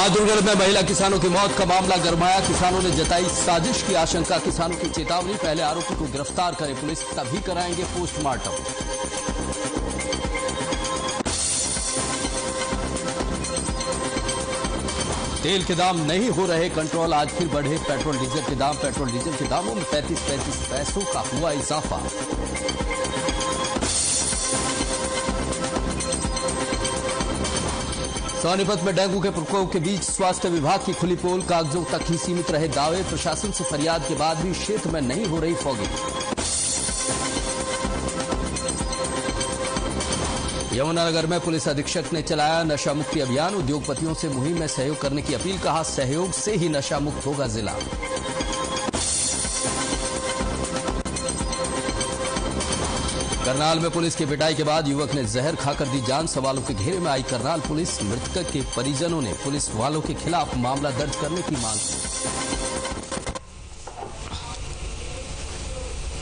बहादुरगढ़ में महिला किसानों की मौत का मामला गरमाया। किसानों ने जताई साजिश की आशंका। किसानों की चेतावनी, पहले आरोपी को गिरफ्तार करे पुलिस, तभी कराएंगे पोस्टमार्टम। तेल के दाम नहीं हो रहे कंट्रोल, आज फिर बढ़े पेट्रोल डीजल के दाम। पेट्रोल डीजल के दामों में 35 पैसों का हुआ इजाफा। सोनीपत में डेंगू के प्रकोप के बीच स्वास्थ्य विभाग की खुली पोल, कागजों तक ही सीमित रहे दावे। प्रशासन से फरियाद के बाद भी क्षेत्र में नहीं हो रही फॉगिंग। यमुनानगर में पुलिस अधीक्षक ने चलाया नशा मुक्ति अभियान। उद्योगपतियों से मुहिम में सहयोग करने की अपील, कहा सहयोग से ही नशा मुक्त होगा जिला। करनाल में पुलिस की पिटाई के बाद युवक ने जहर खाकर दी जान। सवालों के घेरे में आई करनाल पुलिस। मृतक के परिजनों ने पुलिस वालों के खिलाफ मामला दर्ज करने की मांग की।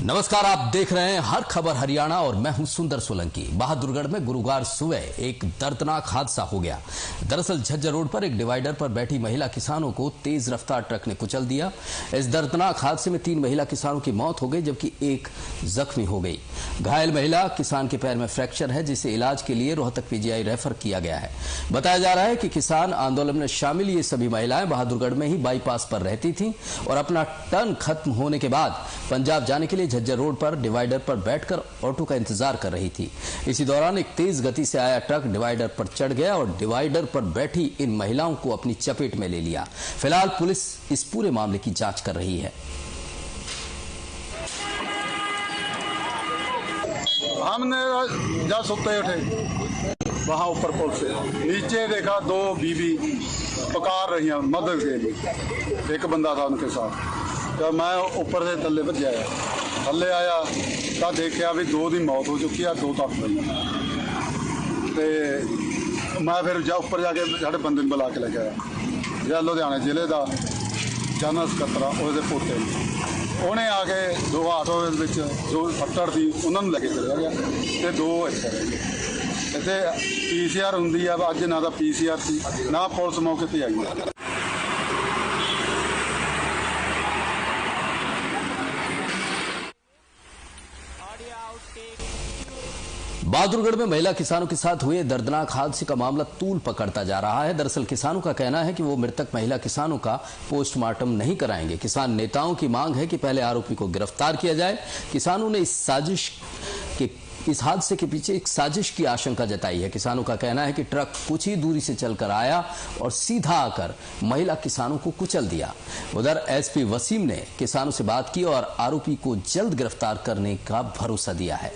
नमस्कार, आप देख रहे हैं हर खबर हरियाणा और मैं हूं सुंदर सोलंकी। बहादुरगढ़ में गुरुवार सुबह एक दर्दनाक हादसा हो गया। दरअसल झज्जर रोड पर एक डिवाइडर पर बैठी महिला किसानों को तेज रफ्तार ट्रक ने कुचल दिया। इस दर्दनाक हादसे में 3 महिला किसानों की मौत हो गई, जबकि एक जख्मी हो गई। घायल महिला किसान के पैर में फ्रैक्चर है, जिसे इलाज के लिए रोहतक पीजीआई रेफर किया गया है। बताया जा रहा है कि किसान आंदोलन में शामिल ये सभी महिलाएं बहादुरगढ़ में ही बाईपास पर रहती थीं और अपना टर्न खत्म होने के बाद पंजाब जाने के लिए झज्जर रोड पर डिवाइडर पर बैठकर ऑटो का इंतजार कर रही थी। इसी दौरान एक तेज गति से आया ट्रक डिवाइडर पर चढ़ गया और डिवाइडर पर बैठी इन महिलाओं को अपनी चपेट में ले लिया। फिलहाल पुलिस इस पूरे मामले की जांच कर रही है। हमने जब सुते उठे वहां ऊपर पुल से नीचे देखा 2 बीबी पुकार रही हैं मदद के लिए। एक बंदा था उनके साथ। तो मैं ऊपर से थल्ले भज आया। थल्ले आया तो देखा भी 2 की मौत हो चुकी है, 2 तक पई। तो मैं फिर ऊपर जाके साढ़े बंदे बुला के लेके आया। जो लुधियाने जिले का जनरल सकत्तर उसके पोते उन्हें आके 2 आटो जो फट्टड़ थी उन्होंने लेके चला गया तो 2 इतने PCR होंगी है। अज ना तो PCR थी ना पुलिस मौके पर आई है। बहादुरगढ़ में महिला किसानों के साथ हुए दर्दनाक हादसे का मामला तूल पकड़ता जा रहा है। दरअसल किसानों का कहना है कि वो मृतक महिला किसानों का पोस्टमार्टम नहीं कराएंगे। किसान नेताओं की मांग है कि पहले आरोपी को गिरफ्तार किया जाए। किसानों ने इस हादसे के पीछे एक साजिश की आशंका जताई है। किसानों का कहना है कि ट्रक कुछ ही दूरी से चलकर आया और सीधा आकर महिला किसानों को कुचल दिया। उधर एसपी वसीम ने किसानों से बात की और आरोपी को जल्द गिरफ्तार करने का भरोसा दिया है।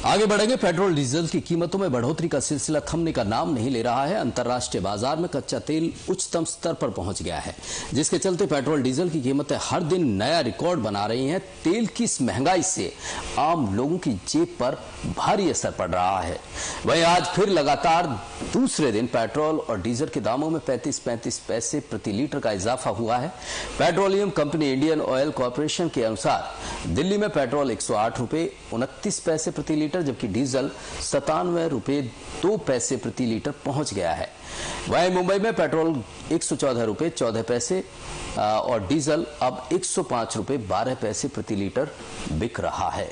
आगे बढ़ेंगे। पेट्रोल डीजल की कीमतों में बढ़ोतरी का सिलसिला थमने का नाम नहीं ले रहा है। अंतर्राष्ट्रीय बाजार में कच्चा तेल उच्चतम स्तर पर पहुंच गया है, जिसके चलते पेट्रोल डीजल की कीमतें हर दिन नया रिकॉर्ड बना रही हैं। तेल की इस महंगाई से आम लोगों की जेब पर भारी असर पड़ रहा है। वहीं आज फिर लगातार दूसरे दिन पेट्रोल और डीजल के दामों में 35 पैसे प्रति लीटर का इजाफा हुआ है। Petroleum company Indian oil corporation के अनुसार दिल्ली में पेट्रोल 108 रुपए 29 पैसे प्रति लीटर, जबकि डीजल 97 रुपए 2 पैसे प्रति लीटर पहुंच गया है। वहीं मुंबई में पेट्रोल 114 रुपए 14 पैसे और डीजल अब 105 रुपए 12 पैसे प्रति लीटर बिक रहा है।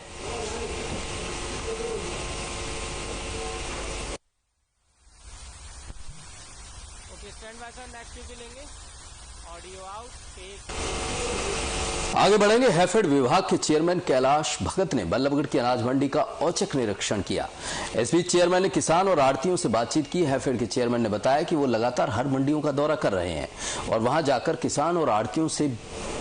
आगे बढ़ेंगे। हैफेड विभाग के चेयरमैन कैलाश भगत ने बल्लभगढ़ की अनाज मंडी का औचक निरीक्षण किया। इस बीच चेयरमैन ने किसान और आड़तियों से बातचीत की। हैफेड के चेयरमैन ने बताया कि वो लगातार हर मंडियों का दौरा कर रहे हैं और वहां जाकर किसान और आड़तियों से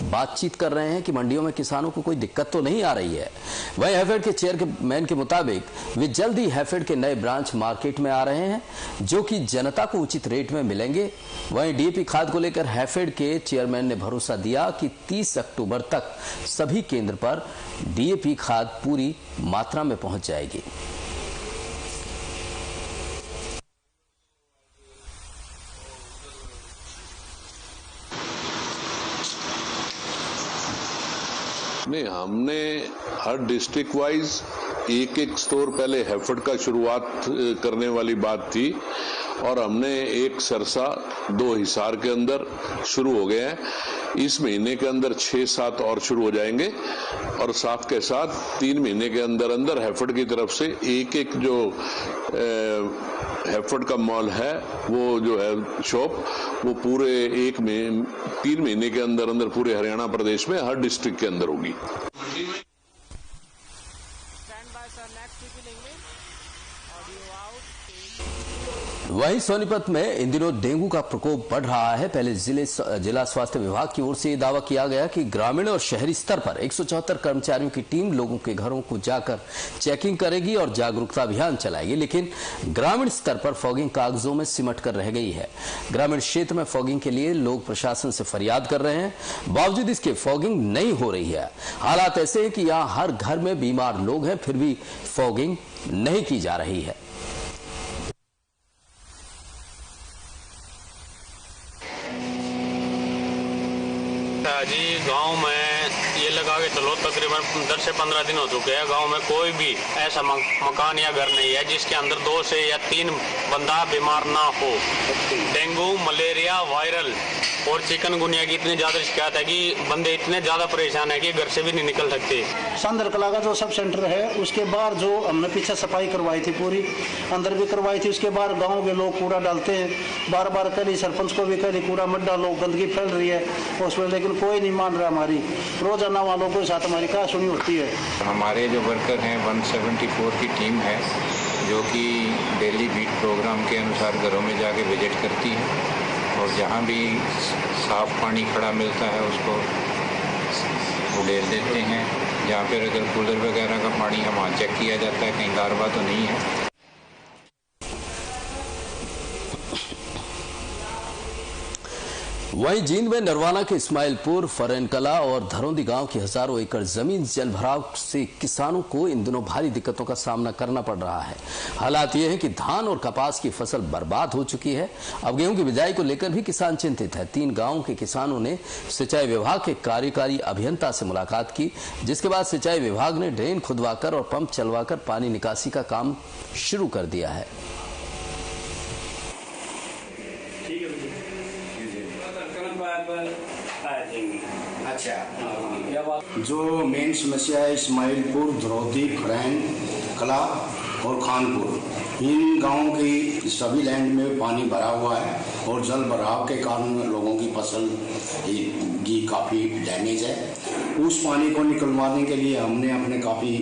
बातचीत कर रहे हैं कि मंडियों में किसानों को कोई दिक्कत तो नहीं आ रही है। वहीं हैफेड के चेयरमैन के मुताबिक वे जल्द ही हैफेड के नए ब्रांच मार्केट में आ रहे हैं, जो कि जनता को उचित रेट में मिलेंगे। वहीं डीएपी खाद को लेकर हैफेड के चेयरमैन ने भरोसा दिया कि 30 अक्टूबर तक सभी केंद्र पर डीएपी खाद पूरी मात्रा में पहुंच जाएगी। नहीं, हमने हर डिस्ट्रिक्ट वाइज एक एक स्टोर, पहले हैफर्ड का शुरुआत करने वाली बात थी और हमने एक सरसा 2 हिसार के अंदर शुरू हो गए हैं। इस महीने के अंदर 6-7 और शुरू हो जाएंगे और साथ के साथ 3 महीने के अंदर अंदर हैफर्ड की तरफ से एक एक जो हैफर्ड का मॉल है, वो जो है शॉप, वो पूरे 3 महीने के अंदर अंदर पूरे हरियाणा प्रदेश में हर डिस्ट्रिक्ट के अंदर होगी। वहीं सोनीपत में इन दिनों डेंगू का प्रकोप बढ़ रहा है। पहले जिला स्वास्थ्य विभाग की ओर से दावा किया गया कि ग्रामीण और शहरी स्तर पर 174 कर्मचारियों की टीम लोगों के घरों को जाकर चेकिंग करेगी और जागरूकता अभियान चलाएगी, लेकिन ग्रामीण स्तर पर फॉगिंग कागजों में सिमट कर रह गई है। ग्रामीण क्षेत्र में फॉगिंग के लिए लोग प्रशासन से फरियाद कर रहे हैं, बावजूद इसके फॉगिंग नहीं हो रही है। हालात ऐसे हैं कि यहाँ हर घर में बीमार लोग हैं, फिर भी फॉगिंग नहीं की जा रही है। जी, गांव में ये लगा के चलो तकरीबन 10 से 15 दिन हो चुके हैं। गांव में कोई भी ऐसा मकान या घर नहीं है जिसके अंदर 2 से या 3 बंदा बीमार ना हो। डेंगू, मलेरिया, वायरल और चिकनगुनिया की इतनी ज्यादा शिकायत है कि बंदे इतने ज्यादा परेशान है कि घर से भी नहीं निकल सकते। संदर कला का जो सब सेंटर है, उसके बाहर जो हमने पीछे सफाई करवाई थी, पूरी अंदर भी करवाई थी, उसके बाहर गांव के लोग कूड़ा डालते हैं। बार बार कली सरपंच को भी कली कूड़ा मत डालो, गंदगी फैल रही है उसमें, लेकिन कोई नहीं मान रहा। हमारी रोजाना वालों के साथ हमारी क्या सुनी होती है। हमारे जो वर्कर हैं 174 की टीम है जो कि डेली बीट प्रोग्राम के अनुसार घरों में जाके विजिट करती है और जहाँ भी साफ पानी खड़ा मिलता है उसको उड़ेल देते हैं। जहाँ पर अगर कूलर वगैरह का पानी है वहाँ चेक किया जाता है कहीं लार्वा तो नहीं है। वहीं जींद में नरवाना के इस्माइलपुर, फरेनकला और धरौंदी गांव की हजारों एकड़ जमीन जलभराव से किसानों को इन दिनों भारी दिक्कतों का सामना करना पड़ रहा है। हालात ये है कि धान और कपास की फसल बर्बाद हो चुकी है। अब गेहूं की बिजाई को लेकर भी किसान चिंतित है। 3 गांवों के किसानों ने सिंचाई विभाग के कार्यकारी अभियंता से मुलाकात की, जिसके बाद सिंचाई विभाग ने ड्रेन खुदवाकर और पंप चलवाकर पानी निकासी का काम शुरू कर दिया है। जो मेन समस्या है इस्माइलपुर, धरौदी, फरैन कला और खानपुर, इन गांवों की सभी लैंड में पानी भरा हुआ है और जल भराव के कारण लोगों की फसल की काफ़ी डैमेज है। उस पानी को निकलवाने के लिए हमने अपने काफ़ी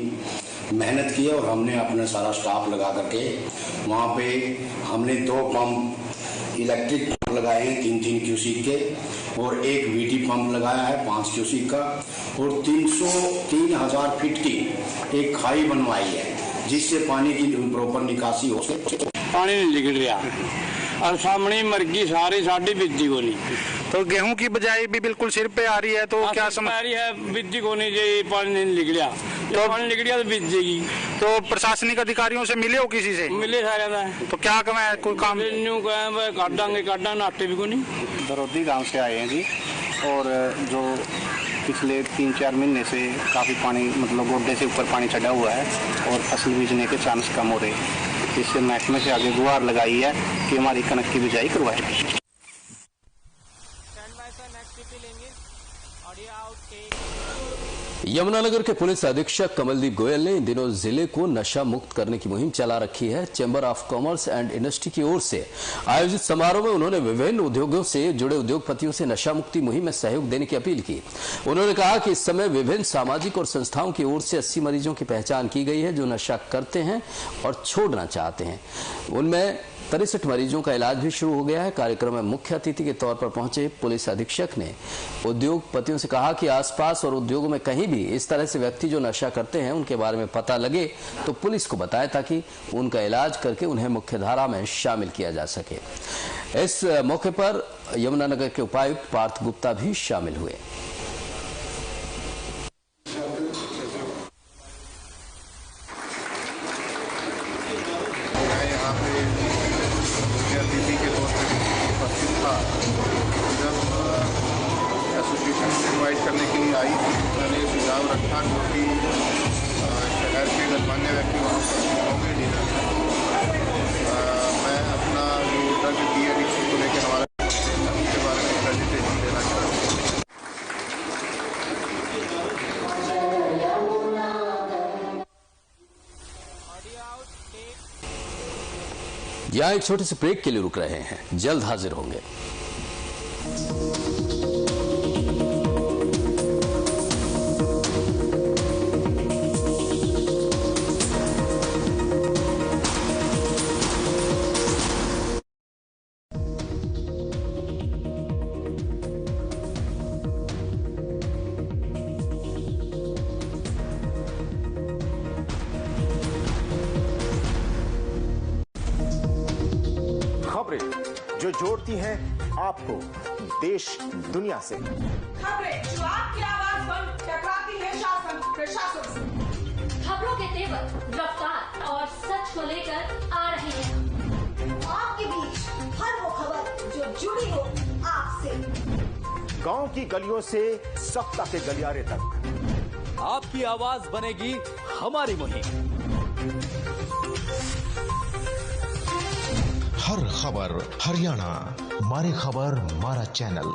मेहनत की और हमने अपना सारा स्टाफ लगा करके वहाँ पे हमने 2 पंप इलेक्ट्रिक पंप लगाए हैं 3-3 क्यूसिक के और एक वीटी पंप लगाया है 5 क्यूसिक का और 3,000 फीट की एक खाई बनवाई है जिससे पानी की प्रॉपर निकासी हो सके। पानी नहीं निकल रहा और सामने मर्गी सारी साड़ी बिजली को नहीं, तो गेहूं की बिजाई भी बिल्कुल सिर पे आ रही है। तो क्या समझ रही है बिजली को नहीं चाहिए, पानी नहीं निकल रहा। तो पानी निकल गया तो बीत जाएगी। तो प्रशासनिक अधिकारियों से मिले हो किसी से? मिले सारे तो क्या कमा कोई काम काटा नाटे भी को नहीं। धरौदी गांव से आए हैं जी और जो पिछले 3-4 महीने से काफ़ी पानी मतलब गोड्डे से ऊपर पानी चढ़ा हुआ है और फसल बीजने के चांस कम हो रहे हैं। इससे महकमे से आगे गुहार लगाई है कि हमारी कनक की बिजाई करवाए। यमुनानगर के पुलिस अधीक्षक कमलदीप गोयल ने इन दिनों जिले को नशा मुक्त करने की मुहिम चला रखी है। Chamber of commerce and industry की ओर से आयोजित समारोह में उन्होंने विभिन्न उद्योगों से जुड़े उद्योगपतियों से नशा मुक्ति मुहिम में सहयोग देने की अपील की। उन्होंने कहा कि इस समय विभिन्न सामाजिक और संस्थाओं की ओर से 80 मरीजों की पहचान की गई है जो नशा करते हैं और छोड़ना चाहते हैं। उनमें 63 मरीजों का इलाज भी शुरू हो गया है। कार्यक्रम में मुख्य अतिथि के तौर पर पहुंचे पुलिस अधीक्षक ने उद्योगपतियों से कहा कि आसपास और उद्योगों में कहीं भी इस तरह से व्यक्ति जो नशा करते हैं उनके बारे में पता लगे तो पुलिस को बताएं ताकि उनका इलाज करके उन्हें मुख्यधारा में शामिल किया जा सके। इस मौके पर यमुनानगर के उपायुक्त पार्थ गुप्ता भी शामिल हुए। एसोसिएशन इनवाइट करने के लिए आई, मैंने सुझाव और अच्छा जो कि शहर के गणमान्य व्यक्ति गाँव के लीडर हैं। मैं अपना जो ड्रग डी एडिक्शन को लेकर हमारा इसके बारे में प्रेजेंटेशन देना चाहता हूँ। यहाँ एक छोटे से ब्रेक के लिए रुक रहे हैं, जल्द हाजिर होंगे। जो जोड़ती हैं आपको देश दुनिया से, खबरें जो आपकी आवाज पर टकराती है शासन प्रशासन से, खबरों के तेवर, रफ्तार और सच को लेकर आ रहे हैं आपके बीच हर वो खबर जो जुड़ी हो आपसे। गांव की गलियों से सप्ताह के गलियारे तक आपकी आवाज बनेगी हमारी मुहिम। हर खबर हरियाणा, हमारी खबर हमारा चैनल।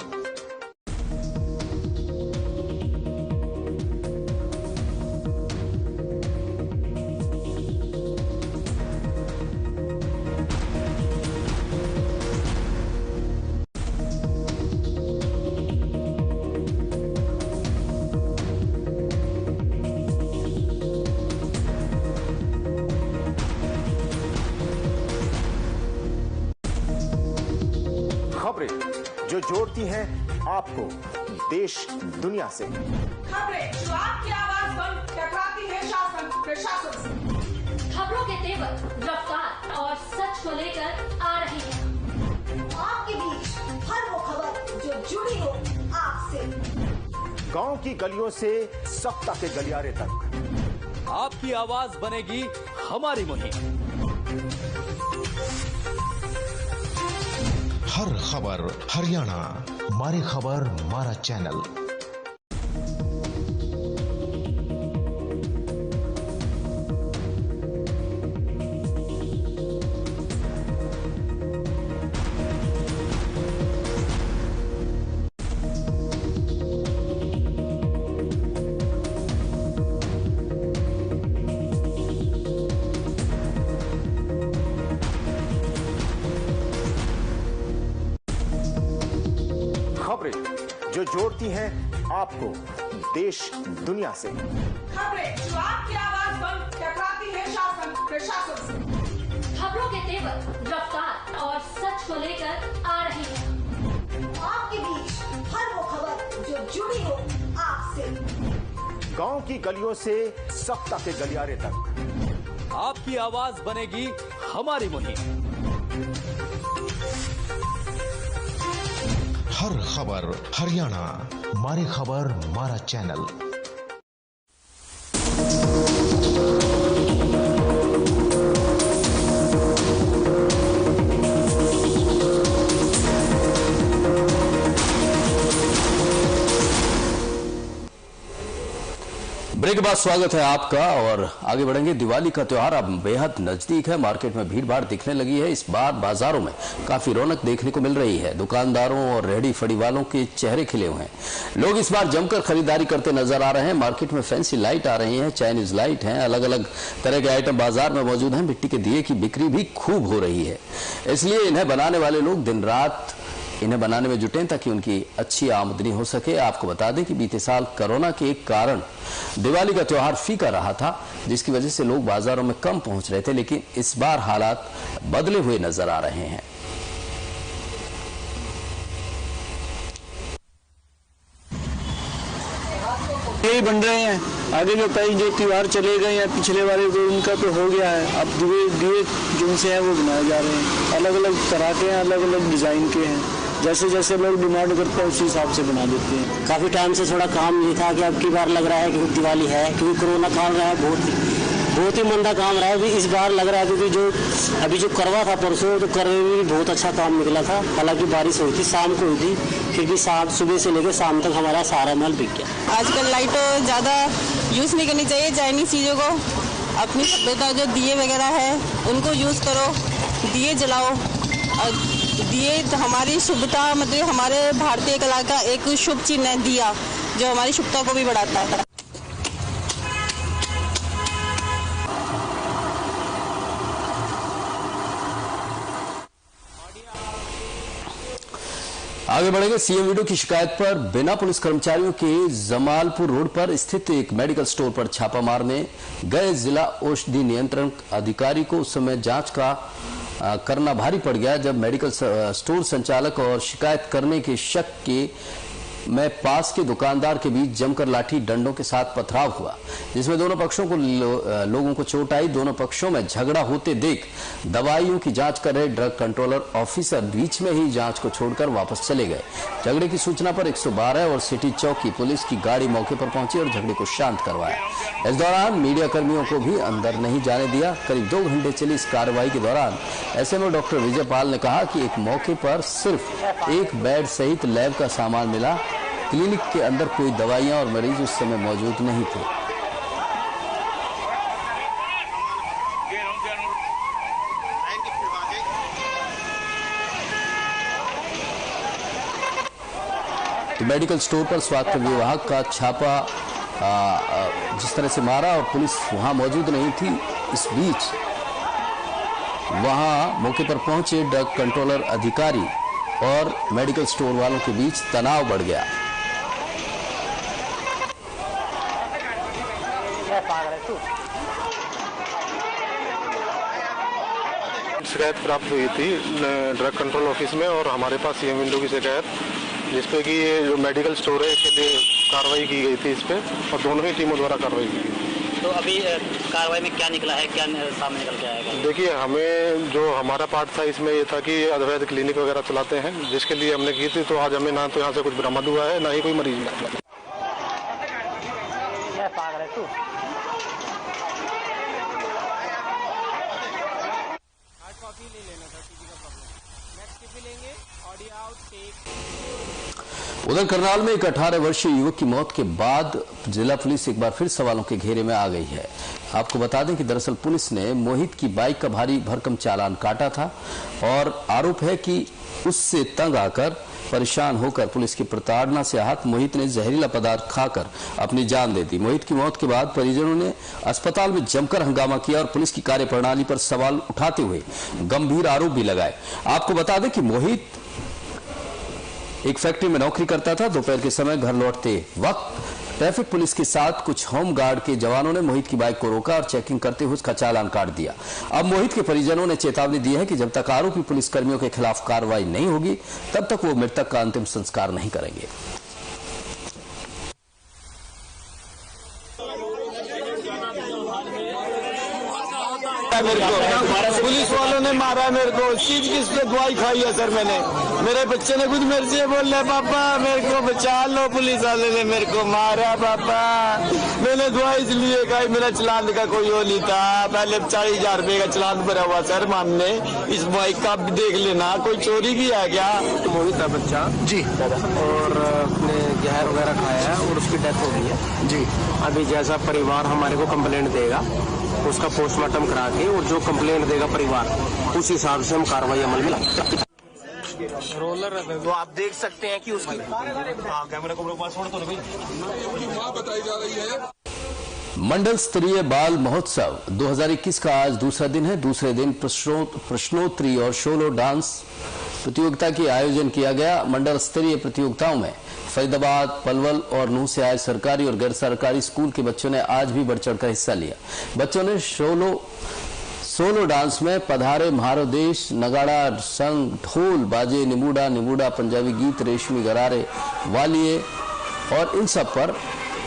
जो जोड़ती हैं आपको देश दुनिया से, खबरें जो आपकी आवाज पर टकराती है शासन प्रशासन से, खबरों के तेवर, रफ्तार और सच को लेकर आ रहे हैं आपके बीच हर वो खबर जो जुड़ी हो आपसे। गांव की गलियों से सप्ताह के गलियारे तक आपकी आवाज बनेगी हमारी मुहिम। हर खबर हरियाणा, हमारी खबर हमारा चैनल। जो जोड़ती हैं आपको देश दुनिया से, खबरें जो आपकी आवाज पर टकराती है शासन प्रशासन से, खबरों के तेवर, रफ्तार और सच को लेकर आ रहे हैं आपके बीच हर वो खबर जो जुड़ी हो आपसे। गांव की गलियों से सप्ताह के गलियारे तक आपकी आवाज बनेगी हमारी मुहिम। हर खबर हरियाणा, हमारी खबर हमारा चैनल। ब्रेक के बाद स्वागत है आपका और आगे बढ़ेंगे। दिवाली का त्योहार अब बेहद नजदीक है। मार्केट में भीड़ भाड़ दिखने लगी है। इस बार बाजारों में काफी रौनक देखने को मिल रही है। दुकानदारों और रेहड़ी फड़ी वालों के चेहरे खिले हुए हैं। लोग इस बार जमकर खरीदारी करते नजर आ रहे हैं। मार्केट में फैंसी लाइट आ रही है, चाइनीज लाइट है, अलग अलग तरह के आइटम बाजार में मौजूद है। मिट्टी के दिए की बिक्री भी खूब हो रही है, इसलिए इन्हें बनाने वाले लोग दिन रात इन्हें बनाने में जुटे ताकि उनकी अच्छी आमदनी हो सके। आपको बता दें कि बीते साल कोरोना के कारण दिवाली का त्योहार फीका रहा था, जिसकी वजह से लोग बाजारों में कम पहुंच रहे थे, लेकिन इस बार हालात बदले हुए नजर आ रहे हैं। यही बन रहे हैं, आगे जो कई जो त्योहार चले गए हैं पिछले वाले तो उनका तो हो गया है। अब दिए जिनसे हैं वो बनाए जा रहे हैं, अलग अलग तरह के हैं, अलग अलग डिजाइन के हैं। जैसे जैसे लोग डिमांड करते हैं उसी हिसाब से बना देते हैं। काफी टाइम से थोड़ा काम नहीं था कि अब की बार लग रहा है कि दिवाली है, क्योंकि कोरोना काल रहा है बहुत बहुत ही मंदा काम रहा है। इस बार लग रहा है क्योंकि जो अभी जो करवा था परसों, तो करवे में भी बहुत अच्छा काम निकला था। हालांकि बारिश हुई थी, शाम को हुई थी, फिर भी सुबह से लेकर शाम तक हमारा सारा माल बिक गया। आजकल लाइट ज़्यादा यूज़ नहीं करनी चाहिए, चाइनीज चीज़ों को। अपनी सभ्यता जो दिए वगैरह है उनको यूज़ करो, दिए जलाओ। और दिए तो हमारी शुभता, मतलब हमारे भारतीय कला का एक शुभ चिन्ह है दिया, जो हमारी शुभता को भी बढ़ाता है। आगे बढ़ेंगे। सीएम वीडियो की शिकायत पर बिना पुलिस कर्मचारियों के जमालपुर रोड पर स्थित एक मेडिकल स्टोर पर छापा मारने गए जिला औषधि नियंत्रण अधिकारी को उस समय जांच का करना भारी पड़ गया, जब मेडिकल स्टोर संचालक और शिकायत करने के शक के में पास के दुकानदार के बीच जमकर लाठी डंडों के साथ पथराव हुआ, जिसमें दोनों पक्षों को लोगों को चोट आई। दोनों पक्षों में झगड़ा होते देख दवाइयों की जांच कर रहे ड्रग कंट्रोलर ऑफिसर बीच में ही जांच को छोड़कर वापस चले गए। झगड़े की सूचना पर 112 और सिटी चौकी पुलिस की गाड़ी मौके पर पहुंची और झगड़े को शांत करवाया। इस दौरान मीडिया कर्मियों को भी अंदर नहीं जाने दिया। करीब 2 घंटे चली इस कार्रवाई के दौरान एसएमओ डॉक्टर विजय पाल ने कहा कि एक मौके पर सिर्फ एक बेड सहित लैब का सामान मिला। क्लिनिक के अंदर कोई दवाइयां और मरीज उस समय मौजूद नहीं थे। तो मेडिकल स्टोर पर स्वास्थ्य विभाग का छापा जिस तरह से मारा और पुलिस वहां मौजूद नहीं थी, इस बीच वहां मौके पर पहुंचे ड्रग कंट्रोलर अधिकारी और मेडिकल स्टोर वालों के बीच तनाव बढ़ गया। शिकायत प्राप्त हुई थी ड्रग कंट्रोल ऑफिस में और हमारे पास सीएम विंडो की शिकायत, जिसपे कि ये जो मेडिकल स्टोर है इसके लिए कार्रवाई की गई थी इस पे, और दोनों ही टीमों द्वारा कार्रवाई की गई। तो अभी कार्रवाई में क्या निकला है, क्या सामने निकल के आएगा? देखिए, हमें जो हमारा पार्ट था इसमें ये था कि अवैध क्लिनिक वगैरह चलाते हैं, जिसके लिए हमने की थी। तो आज हमें ना तो यहाँ से कुछ बरामद हुआ है, ना ही कोई मरीज मिला। उधर करनाल में एक 18 वर्षीय युवक की मौत के बाद जिला पुलिस एक बार फिर सवालों के घेरे में आ गई है। आपको बता दें कि दरअसल पुलिस ने मोहित की बाइक का भारी भरकम चालान काटा था और आरोप है कि उससे तंग आकर परेशान होकर पुलिस की प्रताड़ना से आहत मोहित ने जहरीला पदार्थ खाकर अपनी जान दे दी। मोहित की मौत के बाद परिजनों ने अस्पताल में जमकर हंगामा किया और पुलिस की कार्यप्रणाली पर सवाल उठाते हुए गंभीर आरोप भी लगाए। आपको बता दें कि मोहित एक फैक्ट्री में नौकरी करता था। दोपहर के समय घर लौटते वक्त ट्रैफिक पुलिस के साथ कुछ होम गार्ड के जवानों ने मोहित की बाइक को रोका और चेकिंग करते हुए उसका चालान काट दिया। अब मोहित के परिजनों ने चेतावनी दी है कि जब तक आरोपी पुलिसकर्मियों के खिलाफ कार्रवाई नहीं होगी तब तक वो मृतक का अंतिम संस्कार नहीं करेंगे। मेरे को पुलिस वालों ने मारा मेरे को, चीज किस पे दवाई खाई है सर मैंने। मेरे बच्चे ने कुछ मेरे से बोल रहे पापा मेरे को बचा लो, पुलिस वाले ने मेरे को मारा पापा। मैंने दवाई इसलिए खाई, मेरा चलान का कोई वो नहीं था। पहले 40,000 रुपए का चलान भरा हुआ सर मामने। इस बाइक का भी देख लेना, कोई चोरी की है क्या? मोहित था बच्चा जी, और अपने जहर वगैरह खाया है और उसकी डेथ हो गई है जी। अभी जैसा परिवार हमारे को कंप्लेंट देगा उसका पोस्टमार्टम करा के, और जो कंप्लेंट देगा परिवार उस हिसाब से हम कार्रवाई अमल में लाएंगे। रोलर तो आप देख सकते हैं कि उसकी कैमरा को पास छोड़ तो नहीं बताई जा रही है। मंडल स्तरीय बाल महोत्सव 2021 का आज दूसरा दिन है। दूसरे दिन प्रश्नोत्तरी और सोलो डांस प्रतियोगिता के आयोजन किया गया। मंडल स्तरीय प्रतियोगिताओं में फरीदाबाद, पलवल और नूह से आए सरकारी और गैर सरकारी स्कूल के बच्चों ने आज भी बढ़ चढ़कर हिस्सा लिया। बच्चों ने सोलो डांस में पधारे म्हारो देश, नगाड़ा, संग, ढोल, बाजे, निमूडा निमूडा, पंजाबी गीत, रेशमी गरारे, वालिये और इन सब पर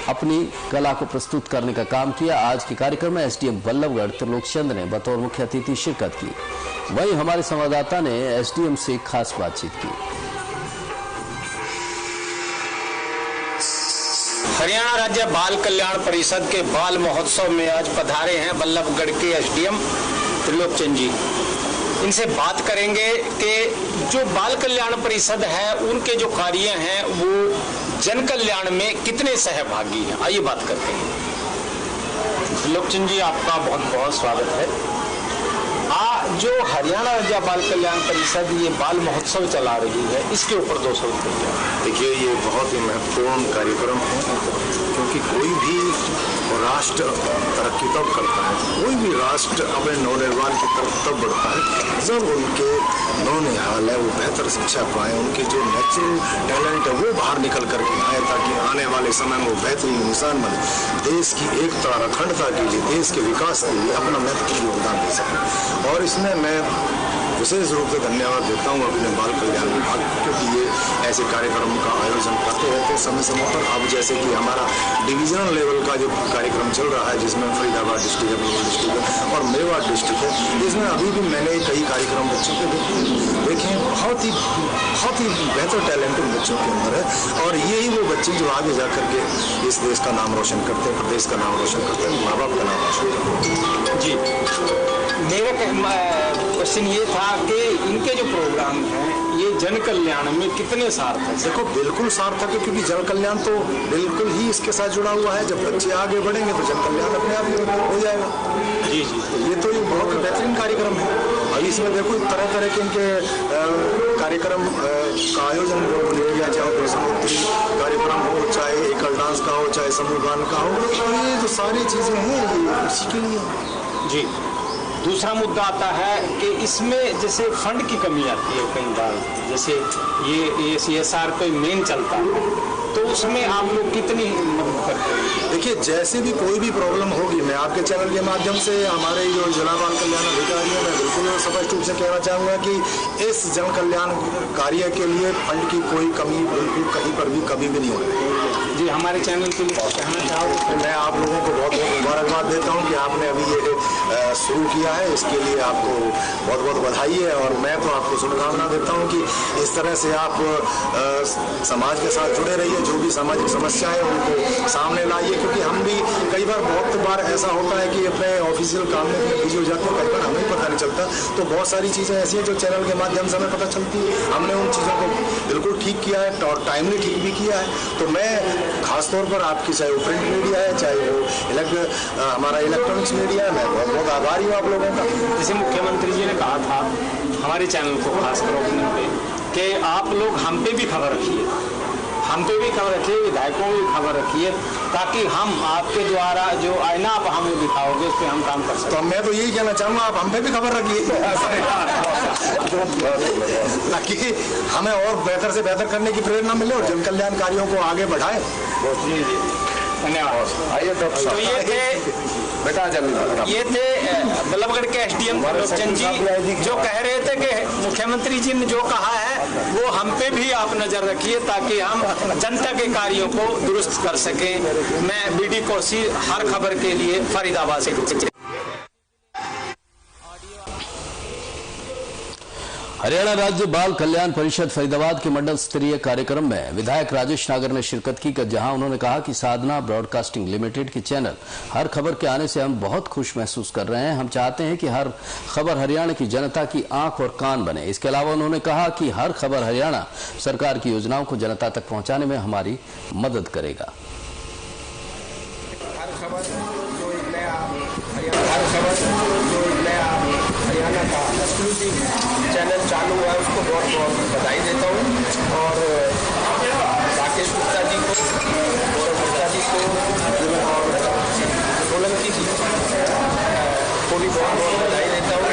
अपनी कला को प्रस्तुत करने का काम किया। आज के कार्यक्रम में एसडीएम बल्लभगढ़ त्रिलोक चंद ने बतौर मुख्य अतिथि शिरकत की। वहीं हमारे संवाददाता ने एसडीएम से खास बातचीत की। हरियाणा राज्य बाल कल्याण परिषद के बाल महोत्सव में आज पधारे हैं बल्लभगढ़ के एसडीएम त्रिलोक चंद जी। इनसे बात करेंगे कि जो बाल कल्याण परिषद है उनके जो कार्य हैं वो जन कल्याण में कितने सहभागी हैं। आइए बात करते हैं। त्रिलोक चंद जी, आपका बहुत बहुत स्वागत है। जो हरियाणा राज्य बाल कल्याण परिषद ये बाल महोत्सव चला रही है, इसके ऊपर 2 शब्द कहिए। देखिए, ये बहुत ही महत्वपूर्ण कार्यक्रम है, क्योंकि कोई भी राष्ट्र तरक्की तब करता है, कोई भी राष्ट्र अपने नवनिर्माण की तरफ तब बढ़ता है जब उनके नौनिहाल है वो बेहतर शिक्षा पाए, उनके जो नेचुरल टैलेंट है वो बाहर निकल करके आए, ताकि आने वाले समय में वो बेहतरीन इंसान बने, देश की एकता और अखंडता के लिए, देश के विकास के लिए अपना महत्वपूर्ण योगदान दे सके। और इसमें मैं विशेष रूप से धन्यवाद देता हूँ अपने बाल कल्याण विभाग, क्योंकि ये ऐसे कार्यक्रम का आयोजन करते रहते हैं समय समय पर। अब जैसे कि हमारा डिवीजनल लेवल का जो कार्यक्रम चल रहा है, जिसमें फरीदाबाद डिस्ट्रिक्ट है, बलौर डिस्ट्रिक्ट है और मेवाड़ डिस्ट्रिक्ट है, इसमें अभी भी मैंने कई कार्यक्रम बच्चों के देखे हैं। बहुत ही बेहतर टैलेंट उन बच्चों के अंदर है, और यही वो बच्चे जो आगे जा करके इस देश का नाम रोशन करते हैं, प्रदेश का नाम रोशन करते हैं, माँ बाप का नाम रोशन करते हैं। जी, मेरा क्वेश्चन ये था कि इनके जो प्रोग्राम हैं ये जन कल्याण में कितने सार्थक है? देखो, बिल्कुल सार्थक है, क्योंकि जन कल्याण तो बिल्कुल ही इसके साथ जुड़ा हुआ है। जब बच्चे आगे बढ़ेंगे तो जन कल्याण अपने आप ही हो जाएगा। जी जी, ये तो एक बहुत बेहतरीन कार्यक्रम है। अभी इसमें देखो तरह तरह के इनके कार्यक्रम का आयोजन किया, चाहे समुद्री कार्यक्रम हो, चाहे एकल डांस का हो, चाहे समूह गान का हो, ये जो सारी चीजें हैं ये इसी के लिए। जी, दूसरा मुद्दा आता है कि इसमें जैसे फंड की कमी आती है कई बार, जैसे ये CSR पे मेन चलता है, तो उसमें आप लोग कितनी मदद करते हैं? देखिए, जैसे भी कोई भी प्रॉब्लम होगी, मैं आपके चैनल के माध्यम से हमारे जो जिला बाल कल्याण अधिकारी हैं, मैं बिल्कुल स्पष्ट रूप से कहना चाहूँगा कि इस जन कल्याण कार्य के लिए फंड की कोई कमी बिल्कुल कहीं पर भी कभी भी नहीं होगी। जी, हमारे चैनल के लिए कहना चाहूँ तो मैं आप लोगों को बहुत बहुत मुबारकबाद देता हूँ कि आपने अभी ये शुरू किया है, इसके लिए आपको बहुत बहुत बधाई है। और मैं तो आपको शुभकामना देता हूँ कि इस तरह से आप समाज के साथ जुड़े रहिए, जो भी सामाजिक समस्याएं उनको सामने लाइए, क्योंकि हम भी कई बार बहुत बार ऐसा होता है कि अपने ऑफिशियल काम में बिजी हो जाते हैं, कई बार हमें पता नहीं चलता। तो बहुत सारी चीज़ें ऐसी हैं जो चैनल के माध्यम से हमें पता चलती है। हमने उन चीज़ों को बिल्कुल ठीक किया है और टाइमली ठीक भी किया है। तो मैं खासतौर पर आपकी, चाहे वो प्रिंट मीडिया है, चाहे वो हमारा इलेक्ट्रॉनिक्स मीडिया है, मैं बहुत बहुत आभारी हूँ आप लोगों का। जैसे मुख्यमंत्री जी ने कहा था हमारे चैनल को खासकर ओपनिंग पे कि आप लोग हम पे भी खबर रखिए, हम पे भी खबर रखिए, विधायकों भी खबर रखिए, ताकि हम आपके द्वारा जो आईना आप हमें दिखाओगे उस पर हम काम कर सकते। तो मैं तो यही कहना चाहूँगा, आप हम पे भी खबर रखिए ताकि हमें और बेहतर से बेहतर करने की प्रेरणा मिले और जन कल्याण कार्यों को आगे बढ़ाएं। जी जी, धन्यवाद। आइए डॉक्टर साहब। तो ये थे बल्लभगढ़ के एसडीएम त्रिलोक चंद जी, जो कह रहे थे कि मुख्यमंत्री जी ने जो कहा है वो हम पे भी आप नजर रखिए, ताकि हम जनता के कार्यों को दुरुस्त कर सकें। मैं बीडी कोसी, हर खबर के लिए फरीदाबाद से। हरियाणा राज्य बाल कल्याण परिषद फरीदाबाद के मंडल स्तरीय कार्यक्रम में विधायक राजेश नागर ने शिरकत की, जहां उन्होंने कहा कि साधना ब्रॉडकास्टिंग लिमिटेड के चैनल हर खबर के आने से हम बहुत खुश महसूस कर रहे हैं। हम चाहते हैं कि हर खबर हरियाणा की जनता की आंख और कान बने। इसके अलावा उन्होंने कहा कि हर खबर हरियाणा सरकार की योजनाओं को जनता तक पहुंचाने में हमारी मदद करेगा। हरियाणा का एक्सक्लूसिव चैनल चालू हुआ है, उसको बहुत बहुत बधाई देता हूँ। और राकेश गुप्ता जी को, गौरव गुप्ता जी को और सोलंकी जी को भी बहुत बहुत बधाई देता हूँ।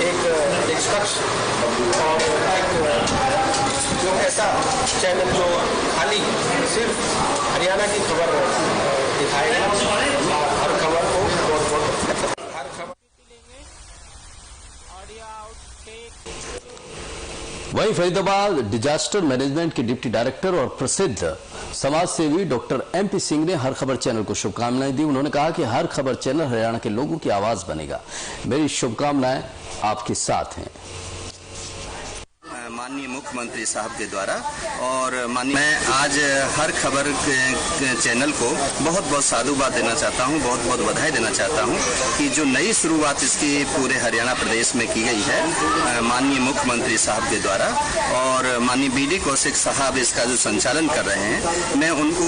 एक निष्पक्ष और एक जो ऐसा चैनल जो खाली सिर्फ हरियाणा की खबर दिखाएगा, हर खबर को बहुत बहुत वहीं फरीदाबाद डिजास्टर मैनेजमेंट के डिप्टी डायरेक्टर और प्रसिद्ध समाज सेवी डॉक्टर MP सिंह ने हर खबर चैनल को शुभकामनाएं दी। उन्होंने कहा कि हर खबर चैनल हरियाणा के लोगों की आवाज बनेगा। मेरी शुभकामनाएं आपके साथ हैं। माननीय मुख्यमंत्री साहब के द्वारा। और मैं आज हर खबर के चैनल को बहुत बहुत साधुवाद देना चाहता हूं, बहुत बहुत बधाई देना चाहता हूं कि जो नई शुरुआत इसकी पूरे हरियाणा प्रदेश में की गई है माननीय मुख्यमंत्री साहब के द्वारा, और माननीय बीडी कौशिक साहब इसका जो संचालन कर रहे हैं, मैं उनको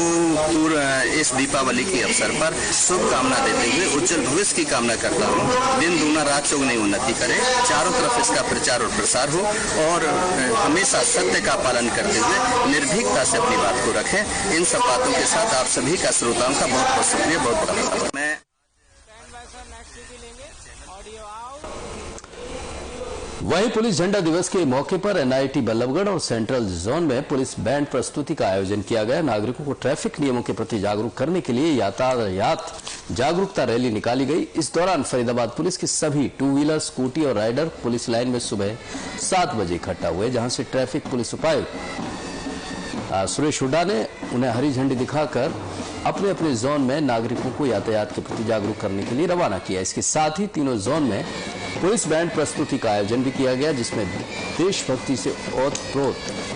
इस दीपावली के अवसर पर शुभकामना देते हुए उज्जवल भविष्य की कामना करता हूं। दिन दूना रात चौगुनी उन्नति करे, चारों तरफ इसका प्रचार और प्रसार हो, और हमेशा सत्य का पालन करते हुए निर्भीकता से अपनी बात को रखें। इन सब बातों के साथ आप सभी का श्रोताओं का बहुत बहुत शुक्रिया, बहुत बहुत मैं वहीं पुलिस झंडा दिवस के मौके पर एनआईटी बल्लभगढ़ और सेंट्रल जोन में पुलिस बैंड प्रस्तुति का आयोजन किया गया। नागरिकों को ट्रैफिक नियमों के प्रति जागरूक करने के लिए यातायात जागरूकता रैली निकाली गई। इस दौरान फरीदाबाद पुलिस के सभी 2 व्हीलर, स्कूटी और राइडर पुलिस लाइन में सुबह 7 बजे इकट्ठा हुए, जहां से ट्रैफिक पुलिस उपायुक्त सुरेश हुड्डा ने उन्हें हरी झंडी दिखाकर अपने अपने जोन में नागरिकों को यातायात के प्रति जागरूक करने के लिए रवाना किया। इसके साथ ही तीनों जोन में पुलिस बैंड प्रस्तुति का आयोजन भी किया गया, जिसमें देशभक्ति से ओतप्रोत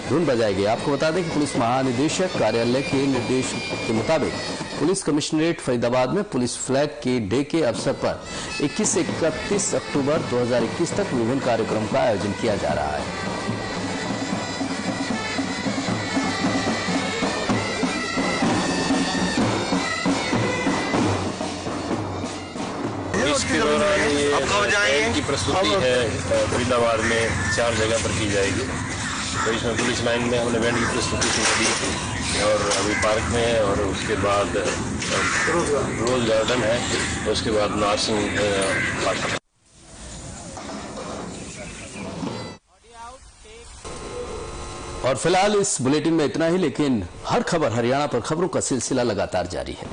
धुन बजाई गई। आपको बता दें कि पुलिस महानिदेशक कार्यालय के निर्देश के मुताबिक पुलिस कमिश्नरेट फरीदाबाद में पुलिस फ्लैग के डे के अवसर पर 21 से 31 अक्टूबर 2021 तक विभिन्न कार्यक्रमों का आयोजन किया जा रहा है। इसके दौरान ये बैंड की प्रस्तुति है फरीदाबाद में 4 जगह पर की जाएगी। तो इसमें पुलिस लाइन में हमने बैंड की प्रस्तुति शुरू की थी, और अभी पार्क में है, और उसके बाद रोज गार्डन है, उसके बाद नरसिंह पार्क। और फिलहाल इस बुलेटिन में इतना ही, लेकिन हर खबर हरियाणा पर खबरों का सिलसिला लगातार जारी है।